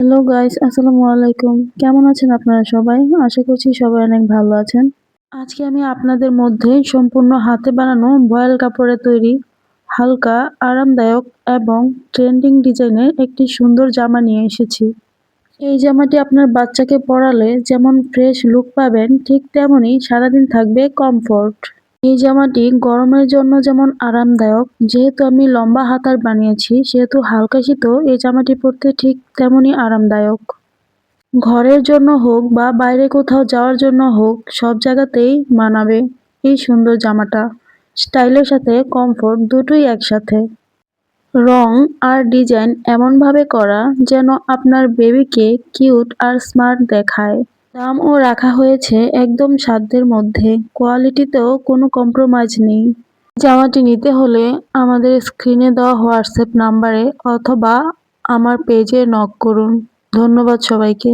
Hello guys, আসসালামু আলাইকুম। কেমন আছেন আপনারা সবাই? আশা করছি সবাই অনেক ভালো আছেন। আজকে আমি আপনাদের মধ্যে সম্পূর্ণ হাতে বানানো ভয়েল কাপড়ে তৈরি হালকা, আরামদায়ক এবং ট্রেন্ডিং ডিজাইনের একটি সুন্দর জামা নিয়ে এসেছি। এই জামাটি আপনার বাচ্চাকে পরালে যেমন ফ্রেশ লুক পাবেন, ঠিক তেমনই সারাদিন থাকবে কমফোর্ট। এই জামাটি গরমের জন্য যেমন আরামদায়ক, যেহেতু আমি লম্বা হাতার বানিয়েছি সেহেতু হালকা শীতেও এই জামাটি পরতে ঠিক তেমনই আরামদায়ক। ঘরের জন্য হোক বা বাইরে কোথাও যাওয়ার জন্য হোক, সব জায়গাতেই মানাবে এই সুন্দর জামাটা। স্টাইলের সাথে কমফোর্ট দুটোই একসাথে। রং আর ডিজাইন এমনভাবে করা যেন আপনার বেবিকে কিউট আর স্মার্ট দেখায়। দামও রাখা হয়েছে একদম সাধ্যের মধ্যে, কোয়ালিটিতেও কোনো কম্প্রোমাইজ নেই। জামাটি নিতে হলে আমাদের স্ক্রিনে দেওয়া হোয়াটসঅ্যাপ নাম্বারে অথবা আমার পেজে নক করুন। ধন্যবাদ সবাইকে।